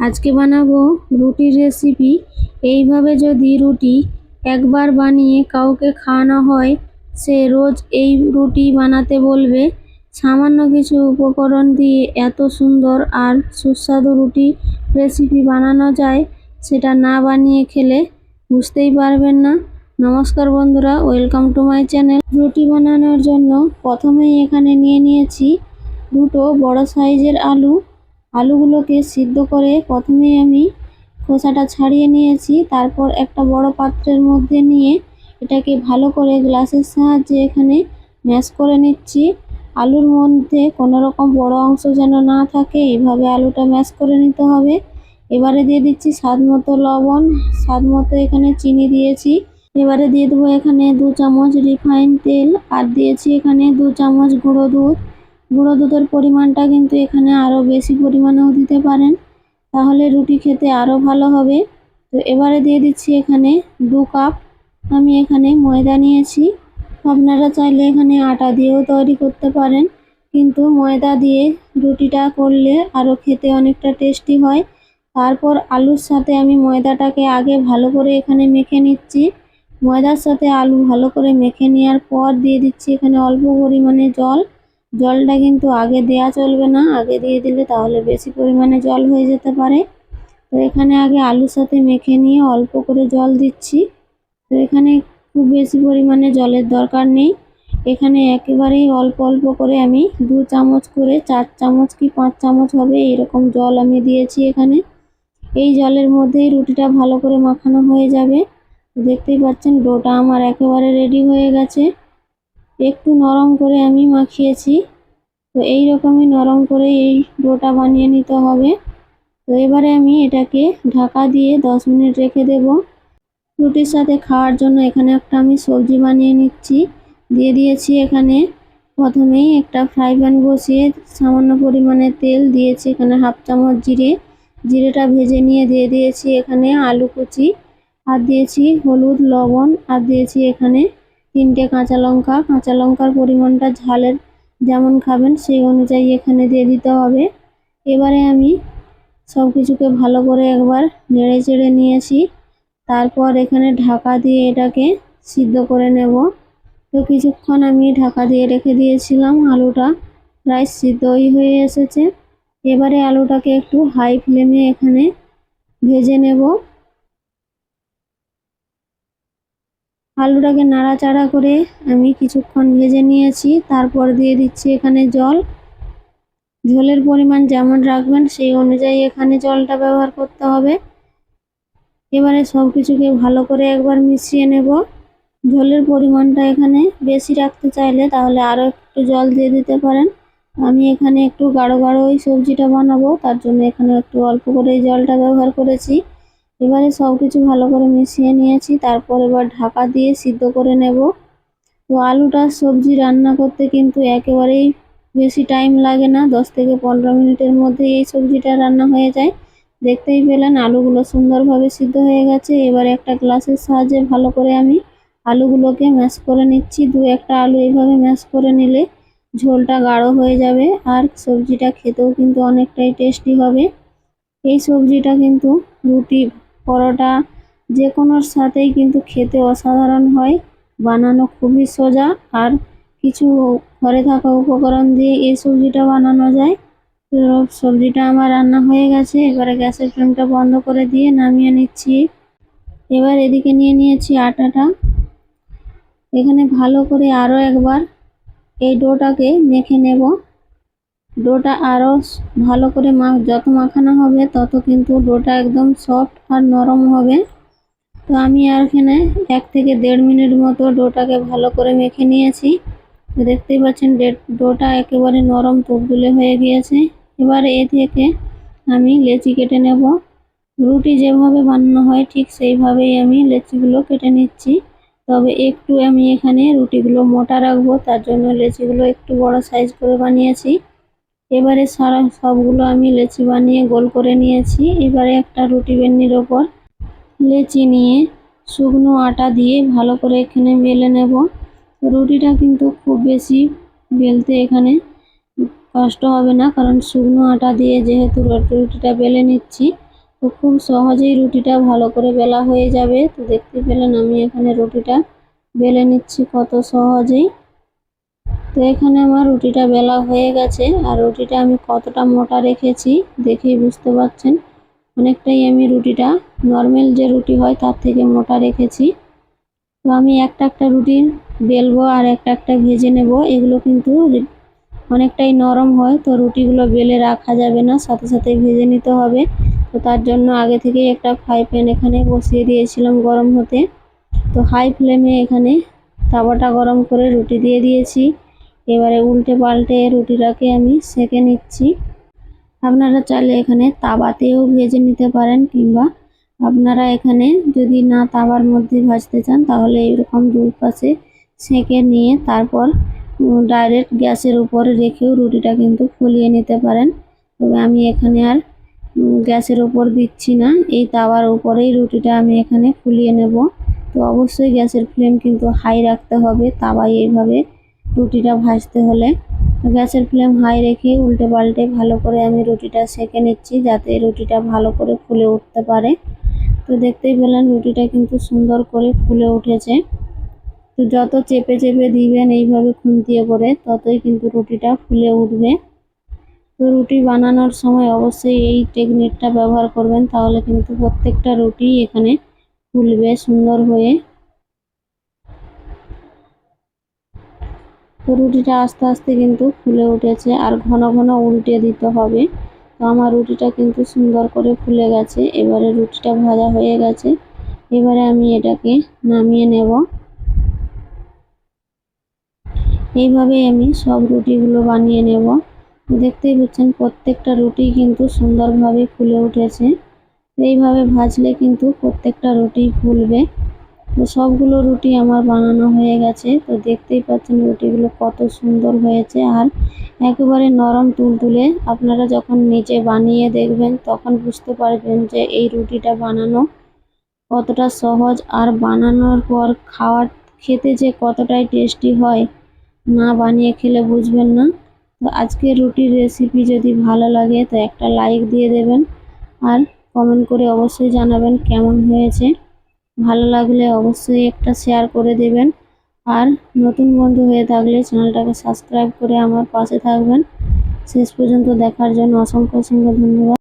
আজকে বানাবো রুটির রেসিপি। এইভাবে যদি রুটি একবার বানিয়ে কাউকে খাওয়ানো হয়, সে রোজ এই রুটি বানাতে বলবে। সামান্য কিছু উপকরণ দিয়ে এত সুন্দর আর সুস্বাদু রুটি রেসিপি বানানো যায়, সেটা না বানিয়ে খেলে বুঝতেই পারবেন না। নমস্কার বন্ধুরা, ওয়েলকাম টু মাই চ্যানেল। রুটি বানানোর জন্য প্রথমেই এখানে নিয়ে নিয়েছি দুটো বড় সাইজের আলু। আলুগুলোকে সিদ্ধ করে প্রথমে আমি খোসাটা ছাড়িয়ে নিয়েছি। তারপর একটা বড় পাত্রের মধ্যে নিয়ে এটাকে ভালো করে গ্লাসের সাহায্যে এখানে ম্যাশ করে নিচ্ছি। আলুর মধ্যে কোনো রকম বড় অংশ যেন না থাকে, এইভাবে আলুটা ম্যাশ করে নিতে হবে। এবারে দিয়ে দিচ্ছি স্বাদ মতো লবণ, স্বাদ মতো এখানে চিনি দিয়েছি। এবারে দিয়ে দেবো এখানে 2 চামচ রিফাইন তেল, আর দিয়েছি এখানে 2 চামচ গুঁড়ো দুধ। গুঁড়ো দুধের পরিমাণটা কিন্তু এখানে আরও বেশি পরিমাণেও দিতে পারেন, তাহলে রুটি খেতে আরও ভালো হবে। তো এবারে দিয়ে দিচ্ছি এখানে 2 কাপ আমি এখানে ময়দা নিয়েছি। আপনারা চাইলে এখানে আটা দিয়েও তৈরি করতে পারেন, কিন্তু ময়দা দিয়ে রুটিটা করলে আরও খেতে অনেকটা টেস্টি হয়। তারপর আলুর সাথে আমি ময়দাটাকে আগে ভালো করে এখানে মেখে নিচ্ছি। ময়দার সাথে আলু ভালো করে মেখে নেওয়ার পর দিয়ে দিচ্ছি এখানে অল্প পরিমাণে জল। জলটা কিন্তু আগে দেয়া চলবে না, আগে দিয়ে দিলে তাহলে বেশি পরিমাণে জল হয়ে যেতে পারে। তো এখানে আগে আলুর সাথে মেখে নিয়ে অল্প করে জল দিচ্ছি। তো এখানে খুব বেশি পরিমাণে জলের দরকার নেই, এখানে একেবারেই অল্প অল্প করে আমি 2 চামচ করে 4 চামচ কি 5 চামচ হবে এরকম জল আমি দিয়েছি এখানে। এই জলের মধ্যেই রুটিটা ভালো করে মাখানো হয়ে যাবে। দেখতেই পাচ্ছেন ডোটা আমার একেবারে রেডি হয়ে গেছে। একটু নরম করে আমি মাখিয়েছি। তো এই রকমই নরম করে এই ডোটা বানিয়ে নিতে হবে। তো এবারে আমি এটাকে ঢাকা দিয়ে 10 মিনিট রেখে দেব। রুটির সাথে খাওয়ার জন্য এখানে একটা আমি সবজি বানিয়ে নিচ্ছি। দিয়ে দিয়েছি এখানে প্রথমেই একটা ফ্রাই প্যান বসিয়ে সামান্য পরিমাণে তেল দিয়েছি, এখানে হাফ চামচ জিরেটা ভেজে নিয়ে দিয়ে দিয়েছি এখানে আলু কুচি, আর দিয়েছি হলুদ লবণ, আর দিয়েছি এখানে 3টে কাঁচা লঙ্কা। কাঁচা লঙ্কার পরিমাণটা ঝালের যেমন খাবেন সেই অনুযায়ী এখানে দিয়ে দিতে হবে। এবারে আমি সব কিছুকে ভালো করে একবার নেড়ে চেড়ে নিয়েছি। তারপর এখানে ঢাকা দিয়ে এটাকে সিদ্ধ করে নেব। তো কিছুক্ষণ আমি ঢাকা দিয়ে রেখে দিয়েছিলাম, আলুটা প্রায় সিদ্ধই হয়ে এসেছে। এবারে আলুটাকে একটু হাই ফ্লেমে এখানে ভেজে নেব। আলুটাকে নাড়াচাড়া করে আমি কিছুক্ষণ ভেজে নিয়েছি। তারপর দিয়ে দিচ্ছি এখানে জল। ঝোলের পরিমাণ যেমন রাখবেন সেই অনুযায়ী এখানে জলটা ব্যবহার করতে হবে। এবারে সব কিছুকে ভালো করে একবার মিশিয়ে নেব। ঝোলের পরিমাণটা এখানে বেশি রাখতে চাইলে তাহলে আরও একটু জল দিয়ে দিতে পারেন। আমি এখানে একটু গাঢ় গাঢ় ওই সবজিটা বানাবো, তার জন্য এখানে একটু অল্প করে জলটা ব্যবহার করেছি। এবারে সব কিছু ভালো করে মিশিয়ে নিয়েছি, তারপর এবার ঢাকা দিয়ে সিদ্ধ করে নেব। তো আলুটা সবজি রান্না করতে কিন্তু একেবারেই বেশি টাইম লাগে না, 10 থেকে 15 মিনিটের মধ্যে এই সবজিটা রান্না হয়ে যায়। দেখতেই পেলেন আলুগুলো সুন্দরভাবে সিদ্ধ হয়ে গেছে। এবারে একটা গ্লাসের সাহায্যে ভালো করে আমি আলুগুলোকে ম্যাশ করে নিচ্ছি। 2-1টা আলু এইভাবে ম্যাশ করে নিলে ঝোলটা গাঢ় হয়ে যাবে, আর সবজিটা খেতেও কিন্তু অনেকটাই টেস্টি হবে। এই সবজিটা কিন্তু রুটি, পরোটা যে কোনোর সাথেই কিন্তু খেতে অসাধারণ হয়। বানানো খুবই সোজা, আর কিছু ঘরে থাকা উপকরণ দিয়ে এই সবজিটা বানানো যায়। তো সবজিটা আমার রান্না হয়ে গেছে, এবারে গ্যাসের ফ্লেমটা বন্ধ করে দিয়ে নামিয়ে নিচ্ছি। এবার এদিকে নিয়ে নিয়েছি আটাটা। এখানে ভালো করে আরও একবার এই ডোটাকে মেখে নেব। ডোটা আরও ভালো করে যত মাখানো হবে তত কিন্তু ডোটা একদম সফট আর নরম হবে। তো আমি আর এখানে 1 থেকে 1.5 মিনিট মতো ডোটাকে ভালো করে মেখে নিয়েছি। তো দেখতেই পাচ্ছেন ডোটা একেবারে নরম তুলতুলে হয়ে গিয়েছে। এবার এ থেকে আমি লেচি কেটে নেব। রুটি যেভাবে বানানো হয় ঠিক সেইভাবেই আমি লেচিগুলো কেটে নিচ্ছি। তবে একটু আমি এখানে রুটিগুলো মোটা রাখবো, তার জন্য লেচিগুলো একটু বড় সাইজ করে বানিয়েছি। এবারে সবগুলো আমি লেচি বানিয়ে গোল করে নিয়েছি। এবারে একটা রুটি বেলনির ওপর লেচি নিয়ে শুকনো আটা দিয়ে ভালো করে এখানে বেলে নেব। রুটিটা কিন্তু খুব বেশি বেলতে এখানে কষ্ট হবে না, কারণ শুকনো আটা দিয়ে যেহেতু রুটিটা বেলে নিচ্ছি। তো খুব সহজেই রুটিটা ভালো করে বেলা হয়ে যাবে। তো দেখতে পেলেন আমি এখানে রুটিটা বেলে নিচ্ছি কত সহজেই। তো এখানে আমার রুটিটা বেলা হয়ে গেছে, আর রুটিটা আমি কতটা মোটা রেখেছি দেখেই বুঝতে পারছেন। অনেকটাই আমি রুটিটা নর্মাল যে রুটি হয় তার থেকে মোটা রেখেছি। তো আমি একটা একটা রুটি বেলবো আর একটা একটা ভেজে নেব। এগুলো কিন্তু অনেকটাই নরম হয়, তো রুটিগুলো বেলে রাখা যাবে না, সাথে সাথে ভেজে নিতে হবে। তো তার জন্য আগে থেকেই একটা ফ্রাই প্যান এখানে বসিয়ে দিয়েছিলাম গরম হতে। তো হাই ফ্লেমে এখানে তাওয়াটা গরম করে রুটি দিয়ে দিয়েছি। এবারে উল্টে পাল্টে রুটিটাকে আমি সেঁকে নিচ্ছি। আপনারা চাইলে এখানে তাওয়াতেও ভেজে নিতে পারেন, কিংবা আপনারা এখানে যদি না তাওয়ার মধ্যে ভাজতে চান তাহলে এরকম দুই পাশে সেঁকে নিয়ে তারপর ডাইরেক্ট গ্যাসের উপরে রেখেও রুটিটা কিন্তু ফুলিয়ে নিতে পারেন। তবে আমি এখানে আর গ্যাসের উপর দিচ্ছি না, এই তাওয়ার উপরেই রুটিটা আমি এখানে ফুলিয়ে নেব। তো অবশ্যই গ্যাসের ফ্লেম কিন্তু হাই রাখতে হবে তাওয়ায় এইভাবে রুটিটা ভাজতে হলে। তো গ্যাসের ফ্লেম হাই রেখে উল্টে পাল্টে ভালো করে আমি রুটিটা সেঁকে নিচ্ছি, যাতে রুটিটা ভালো করে ফুলে উঠতে পারে। তো দেখতেই পেলেন রুটিটা কিন্তু সুন্দর করে ফুলে উঠেছে। তো যত চেপে চেপে দিবেন এইভাবে খুন্তিয়ে করে, ততই কিন্তু রুটিটা ফুলে উঠবে। তো রুটি বানানোর সময় অবশ্যই এই টেকনিকটা ব্যবহার করবেন, তাহলে কিন্তু প্রত্যেকটা রুটি এখানে ফুলবে সুন্দর হয়ে। তো রুটিটা আস্তে আস্তে কিন্তু ফুলে উঠেছে, আর ঘন ঘন উল্টে দিতে হবে। তো আমার রুটিটা কিন্তু সুন্দর করে ফুলে গেছে। এবারে রুটিটা ভাজা হয়ে গেছে, এবারে আমি এটাকে নামিয়ে নেব। এইভাবে আমি সব রুটিগুলো বানিয়ে নেব। দেখতেই পাচ্ছেন প্রত্যেকটা রুটি কিন্তু সুন্দরভাবে ফুলে উঠেছে। এইভাবে ভাজলে কিন্তু প্রত্যেকটা রুটি ফুলবে। তো সবগুলো রুটি আমার বানানো হয়ে গেছে। তো দেখতেই পাচ্ছেন রুটিগুলো কত সুন্দর হয়েছে, আর একেবারে নরম তুলতুলে। আপনারা যখন নিজে বানিয়ে দেখবেন তখন বুঝতে পারবেন যে এই রুটিটা বানানো কতটা সহজ, আর বানানোর পর খেতে যে কতটাই টেস্টি হয়, না বানিয়ে খেলে বুঝবেন না। তো আজকের রুটির রেসিপি যদি ভালো লাগে তো একটা লাইক দিয়ে দেবেন, আর কমেন্ট করে অবশ্যই জানাবেন কেমন হয়েছে। ভালো লাগলে অবশ্যই একটা শেয়ার করে দেবেন, আর নতুন বন্ধু হয়ে থাকলে চ্যানেলটাকে সাবস্ক্রাইব করে আমার পাশে থাকবেন। শেষ পর্যন্ত দেখার জন্য অসংখ্য অসংখ্য ধন্যবাদ।